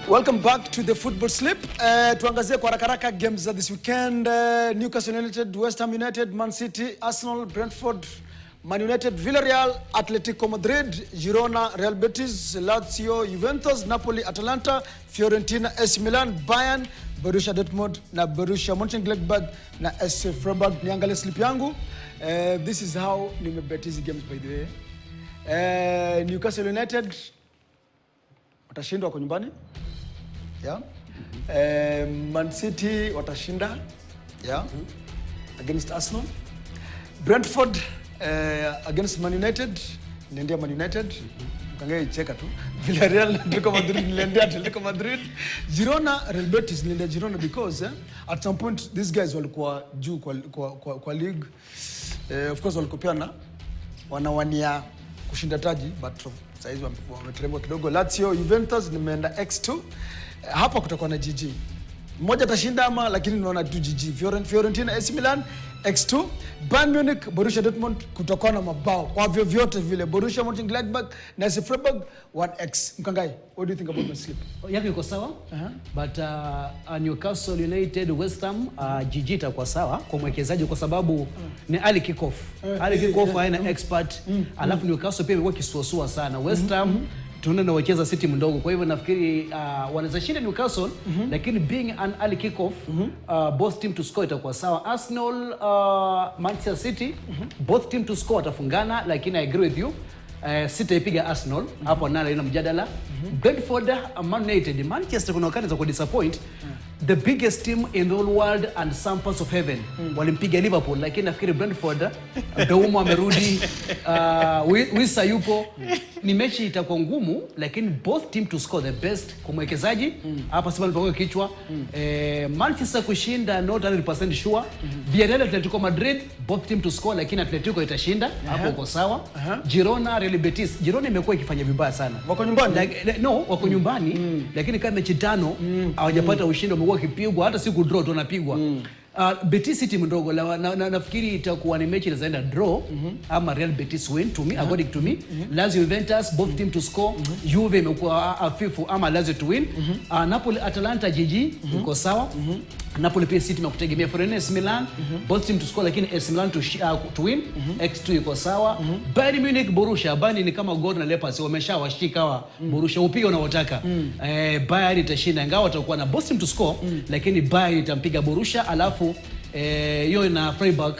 Welcome back to the football slip. Tuangazie kwa haraka games za this weekend. Newcastle United, West Ham United, Man City, Arsenal, Brentford, Man United, Villarreal, Atletico Madrid, Girona, Real Betis, Lazio, Juventus, Napoli, Atalanta, Fiorentina, AC Milan, Bayern, Borussia Dortmund na Borussia Mönchengladbach na SC Freiburg. Niangalie slip yangu. This is how nimebet hizi games by the way. Newcastle United watashindwa kwa nyumbani. Yeah. Man City watashinda. Yeah. Against Arsenal. Brentford against Man United. Niendea Man United. Kangaye cheka tu. Villarreal Atletico Madrid niendea Atletico Madrid. Girona Real Betis niendea Girona because at some point these guys walikuwa juu kwa league. Of course walikopiana wanawania kushinda taji but saizi wameteremka kidogo. Lazio Juventus nimeenda X2. Hapa kutakuwa na GG. Mmoja atashinda ama lakini naona tu GG. Fiorentina AC Milan X2. Bayern Munich Borussia Dortmund kutakuwa na mabao. Kwa vyovyote vile Borussia Mönchengladbach na SC Freiburg 1x. Mkangai, what do you think about my slip? Yako iko sawa. But Newcastle United West Ham GG itakuwa sawa kwa mwekezaji kwa sababu ni early kick-off. Early kick-off haina expert. Alafu Newcastle pia imekuwa kisuasua sana. West Ham tunaona wacheza City mdogo. Kwa hivyo nafikiri wanaweza shinda Newcastle lakini being an early kick-off both team to score itakuwa sawa. Arsenal Manchester City both team to score watafungana lakini I agree with you. City ipiga Arsenal hapo nalo ina mjadala. Brentford Man United Manchester kuna wakati za ku disappoint the biggest team in the whole world and some parts of heaven walimpiga Liverpool lakini nafikiri Brentford Beumo amerudi Wisa yupo ni mechi itakuwa ngumu lakini both team to score the best kwa mwekezaji hapa sema nipoko kichwa. Manchester kushinda not 100% sure. Villarreal Atletico Madrid both team to score lakini Atletico itashinda hapo uko sawa. Girona Real Betis Girona imekuwa ikifanya vibaya sana wako nyumbani wako nyumbani lakini kama mechi tano hawajapata ushindi wamekuwa kipigwa hata siku draw tu wanapigwa. Betis City mdogo nafikiri itakuwa ni mechi inaenda draw ama Real Betis win to me according to me. Lazio Juventus both team to score. Juve imekuwa afifu ama Lazio to win. Napoli Atalanta GG iko sawa. Napoli pia City imekutegemea. Fiorentina Milan both team to score lakini AC Milan to win. X2 iko sawa. Bayern Munich Borussia Bayern ni kama God na Lepers wameshawashika wa Borussia upiga unaotaka. Bayern itashinda ingawa watakuwa na both team to score lakini Bayern itampiga Borussia alafu yo na Freiburg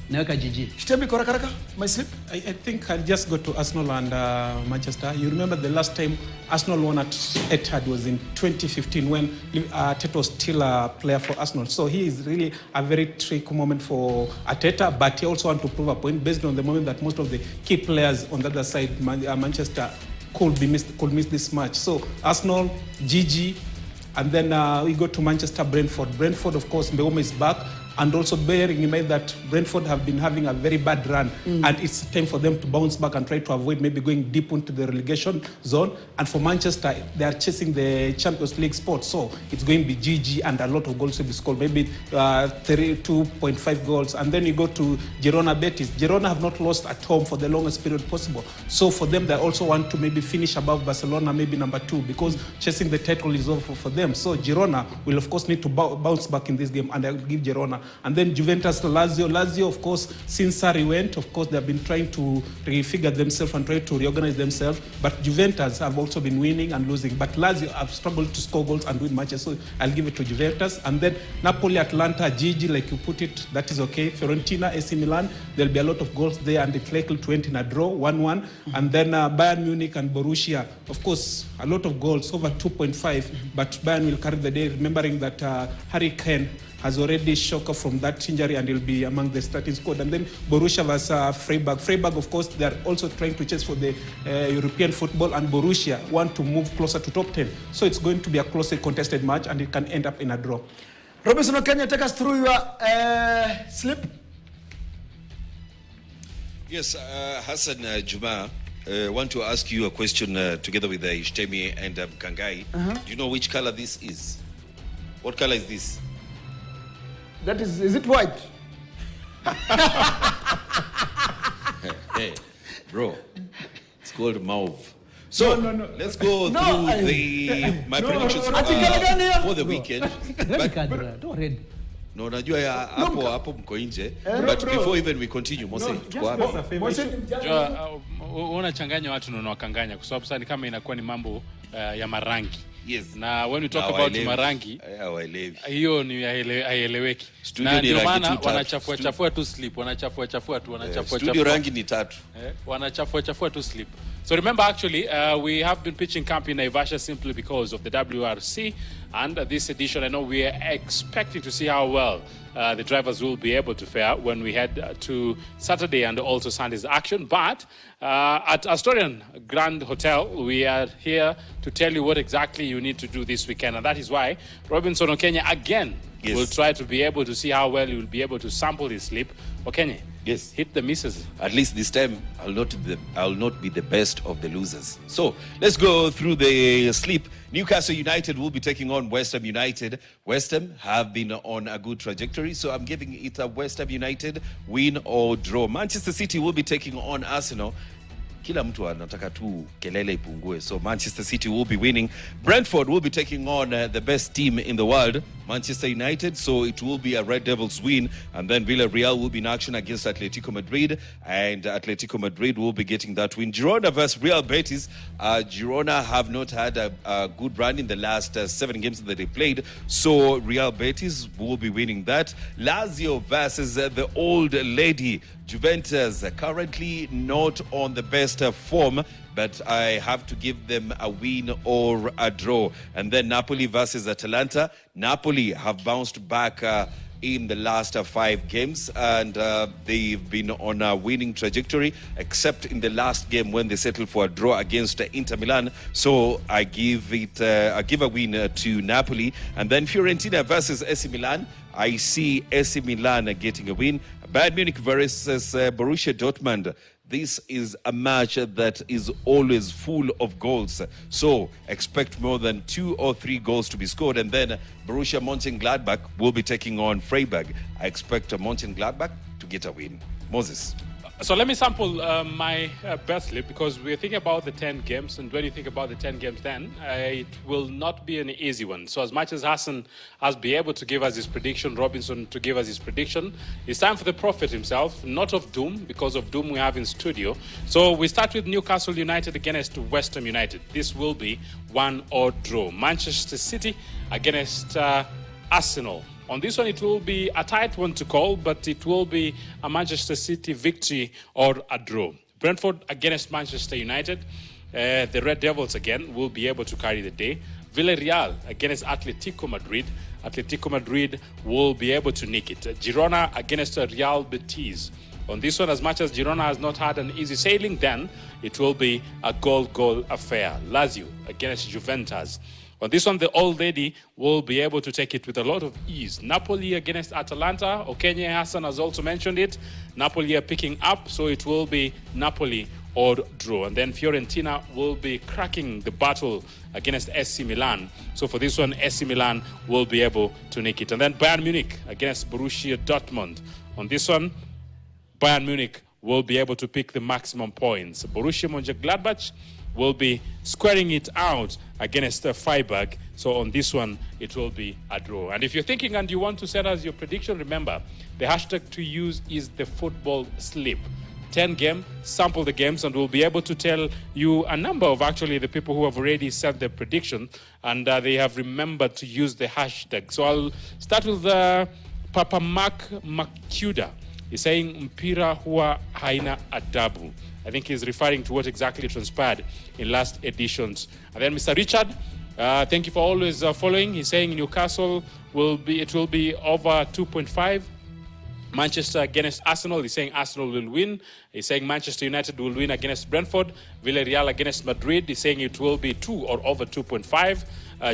naweka GG. Shitemi kwa haraka my slip. I think I'll just go to Arsenal and Manchester. You remember the last time Arsenal won at Etihad was in 2015 when Arteta was still a player for Arsenal. So he is really a very tricky moment for Arteta, but he also want to prove a point based on the moment that most of the key players on the other side, Manchester, could miss this match. So Arsenal, GG, and then we go to Manchester, Brentford. Brentford, of course, Mbeumo is back. And also bearing in mind that Brentford have been having a very bad run and it's time for them to bounce back and try to avoid maybe going deep into the relegation zone. And for Manchester, they are chasing the Champions League spot. So it's going to be GG and a lot of goals will be scored, maybe 2.5 goals. And then you go to Girona Betis. Girona have not lost at home for the longest period possible. So for them, they also want to maybe finish above Barcelona, maybe number 2, because chasing the title is over for them. So Girona will, of course, need to bounce back in this game, and I will give Girona. And then Juventus, Lazio, of course, since Sarri went, of course, they have been trying to refigure themselves and try to reorganize themselves. But Juventus have also been winning and losing. But Lazio have struggled to score goals and win matches. So I'll give it to Juventus. And then Napoli, Atalanta, GG, like you put it, that is okay. Fiorentina, AC Milan, there'll be a lot of goals there and it's likely to end in a draw, 1-1. And then Bayern Munich and Borussia, of course, a lot of goals, over 2.5. But Bayern will carry the day, remembering that Harry Kane has already shocked from that injury and will be among the starting squad. And then Borussia versus Freiburg. Freiburg, of course, they are also trying to chase for the European football, and Borussia want to move closer to top 10. So it's going to be a closely contested match and it can end up in a draw. Robinson Okenye, take us through your slip. Yes, Hassan Jumaa, want to ask you a question together with Ishtemi and Kangai. Do you know which color this is? What color is this? That is it white? Hey, bro, it's called mauve. So No. let's go No, through my predictions for the weekend. Don't read. No, unajua hapo mko nje. But before even we continue, Mose, tuko hapa. Unachanganya watu na unawakanganya kwa sababu sasa ni kama inakuwa ni mambo ya marangi. Yes. Na when we talk about marangi, hiyo ni haieleweki. Na ndio maana wanachafua tu slip, wanachafua tu. Studio rangi ni 3. Wanachafua tu slip. So remember, actually, we have been pitching camp in Naivasha simply because of the WRC. And this edition, I know we are expecting to see how well the drivers will be able to fare when we head to Saturday and also Sunday's action. But at Astorian Grand Hotel, we are here to tell you what exactly you need to do this weekend. And that is why Robinson Okenye again will try to be able to see how well you will be able to sample his sleep. Okenye. Yes. Hit the misses. At least this time, I'll not be the best of the losers. So let's go through the sleep. Newcastle United will be taking on West Ham United. West Ham have been on a good trajectory, so I'm giving it a West Ham United win or draw. Manchester City will be taking on Arsenal. Kila mtu anataka tu kelele ipungue. So Manchester City will be winning. Brentford will be taking on the best team in the world, Manchester United. So it will be a Red Devils win. And then Villarreal will be in action against Atletico Madrid. And Atletico Madrid will be getting that win. Girona versus Real Betis. Girona have not had a good run in the last 7 games that they played. So Real Betis will be winning that. Lazio versus the old lady Juventus, currently not on the best form, but I have to give them a win or a draw. And then Napoli versus Atalanta. Napoli have bounced back in the last 5 games, and they've been on a winning trajectory, except in the last game when they settled for a draw against Inter Milan. So I give a win to Napoli. And then Fiorentina versus AC Milan. I see AC Milan getting a win. Bayern Munich versus Borussia Dortmund. This is a match that is always full of goals. So expect more than 2 or 3 goals to be scored. And then Borussia Mönchengladbach will be taking on Freiburg. I expect Mönchengladbach to get a win. Moses. So let me sample my best slip, because we're thinking about the 10 games. And when you think about the 10 games, then it will not be an easy one. So as much as Hassan has been able to give us his prediction, Robinson to give us his prediction, it's time for the prophet himself, not of doom, because of doom we have in studio. So we start with Newcastle United against West Ham United. This will be 1 or draw. Manchester City against Arsenal. On this one, it will be a tight one to call, but it will be a Manchester City victory or a draw. Brentford against Manchester United. The Red Devils again will be able to carry the day. Villarreal against Atletico Madrid. Atletico Madrid will be able to nick it. Girona against Real Betis. On this one, as much as Girona has not had an easy sailing, then it will be a goal affair. Lazio against Juventus. On this one, the old lady will be able to take it with a lot of ease. Napoli against Atalanta. Okenye Hassan has also mentioned it. Napoli are picking up, so it will be Napoli or draw. And then Fiorentina will be cracking the battle against AC Milan. So for this one, AC Milan will be able to nick it. And then Bayern Munich against Borussia Dortmund. On this one, Bayern Munich will be able to pick the maximum points. Borussia Mönchengladbach will be squaring it out against Freiburg. So on this one, it will be a draw. And if you're thinking and you want to send us your prediction, remember, the hashtag to use is the football slip. 10 game, sample the games, and we'll be able to tell you a number of actually the people who have already sent their prediction, and they have remembered to use the hashtag. So I'll start with Papa Mark Makuda. He's saying mpira huwa haina adabu. I think he's referring to what exactly transpired in last editions. And then Mr. Richard, thank you for always following. He's saying Newcastle will be over 2.5. Manchester against Arsenal. He's saying Arsenal will win. He's saying Manchester United will win against Brentford. Villarreal against Madrid. He's saying it will be 2 or over 2.5.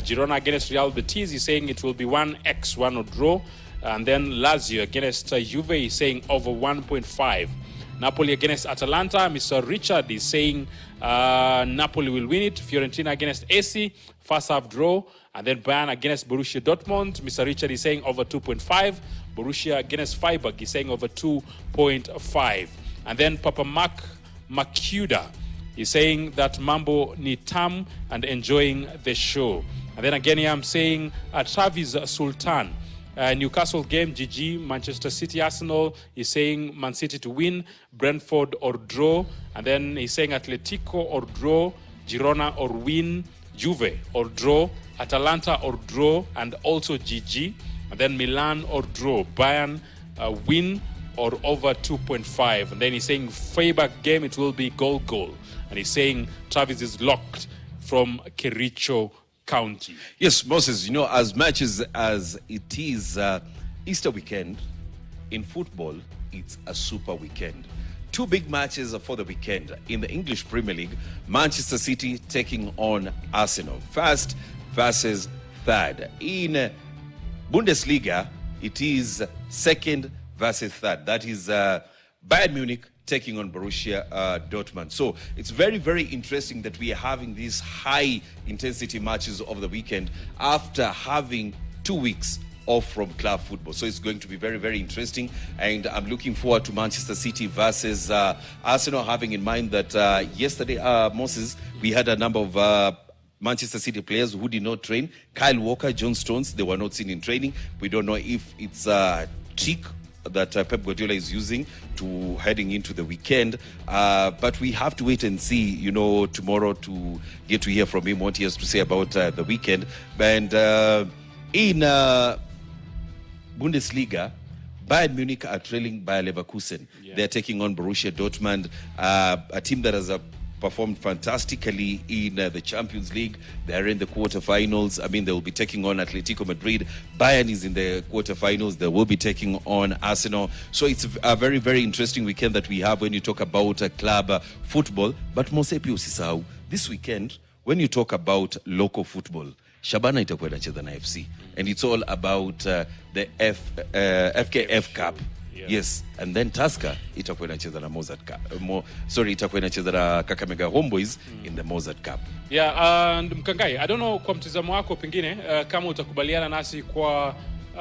Girona against Real Betis. He's saying it will be 1x1 or draw. And then Lazio against Juve. He's saying over 1.5. Napoli against Atalanta. Mr. Richard is saying Napoli will win it. Fiorentina against AC, first half draw. And then Bayern against Borussia Dortmund. Mr. Richard is saying over 2.5. Borussia against Freiburg is saying over 2.5. And then Papa Mark Makuda He's saying that Mambo ni tam and enjoying the show. And then again here I'm saying Travis Sultan. Newcastle game, GG, Manchester City, Arsenal. He's saying Man City to win, Brentford or draw. And then he's saying Atletico or draw, Girona or win, Juve or draw, Atalanta or draw, and also GG. And then Milan or draw, Bayern win or over 2.5. And then he's saying Freiburg game, it will be goal. And he's saying Travis is locked from Kericho County. Yes, Moses, as much as it is Easter weekend, in football, it's a super weekend. Two big matches for the weekend. In the English Premier League, Manchester City taking on Arsenal. First versus third. In Bundesliga, it is second versus third. That is Bayern Munich taking on Borussia Dortmund. So it's very, very interesting that we are having these high-intensity matches over the weekend after having 2 weeks off from club football. So it's going to be very, very interesting. And I'm looking forward to Manchester City versus Arsenal, having in mind that yesterday, Moses, we had a number of Manchester City players who did not train. Kyle Walker, John Stones, they were not seen in training. We don't know if it's a trick that Pep Guardiola is using to heading into the weekend. But we have to wait and see, tomorrow to get to hear from him what he has to say about the weekend. And in Bundesliga, Bayern Munich are trailing Bayer Leverkusen. Yeah. They're taking on Borussia Dortmund, a team that has performed fantastically in the Champions League. They're in the quarterfinals. They will be taking on Atletico Madrid. Bayern is in the quarterfinals. They will be taking on Arsenal. So it's a very, very interesting weekend that we have when you talk about club football. But Mosepi usisahau, this weekend, when you talk about local football, Shabana itakuwa inacheza na FC. And it's all about the FKF Cup. Yeah. Yes, and then Tusker itakuwa inacheza na Mozart Cup. Itakuwa inacheza na Kakamega Homeboys in the Mozart Cup. Yeah, and Mkangai, I don't know kwa mtizamo wako pengine kama utakubaliana nasi kwa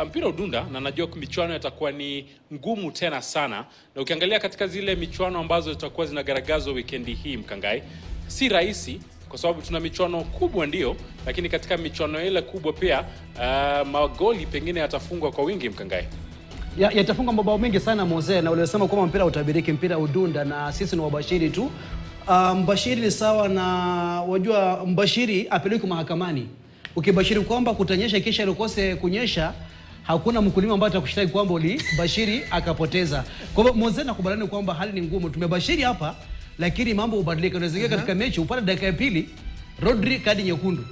mpira udunda, na najua michuano yatakuwa ni ngumu tena sana. Na ukiangalia katika zile michuano ambazo zitakuwa zinagaragazwa weekendi hii, Mkangai, si rahisi kwa sababu tuna michuano kubwa ndio, lakini katika michuano ile kubwa pia magoli pengine yatafungwa kwa wingi, Mkangai. Yatafunga mabao mengi sana Mose, na ulisema kwamba mpira utabiriki, mpira udunda, na sisi ni wabashiri tu. Mbashiri ni sawa na wajua mbashiri apeleke mahakamani. Ukibashiri kwamba kutanyesha kisha ukose kunyesha, hakuna mkulima ambaye atakushtaki kwamba ulibashiri akapoteza. Kwa hivyo Mose, nakubaliana kwamba hali ni ngumu. Tumebashiri hapa lakini mambo hubadilika. Unaweza katika mechi upate dakika ya pili Rodri kadi nyekundu,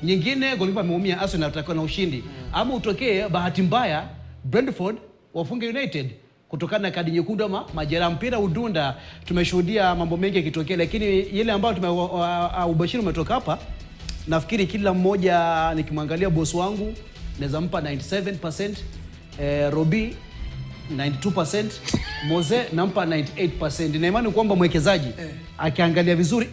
nyingine golikipa ameumia, Arsenal atakuwa na ushindi, ama utokee bahati mbaya Brentford wafunge United kutokana na kadi nyekundu ama majeraha. Mpira udunda tumeshuhudia mambo mengi yakitokea, lakini ile ambayo ubashiri umetoka hapa, nafikiri kila mmoja, nikimwangalia boss wangu naweza mpa 97%, Robi 92%, Mose nampa 98%. Na imani kwamba mwekezaji akiangalia vizuri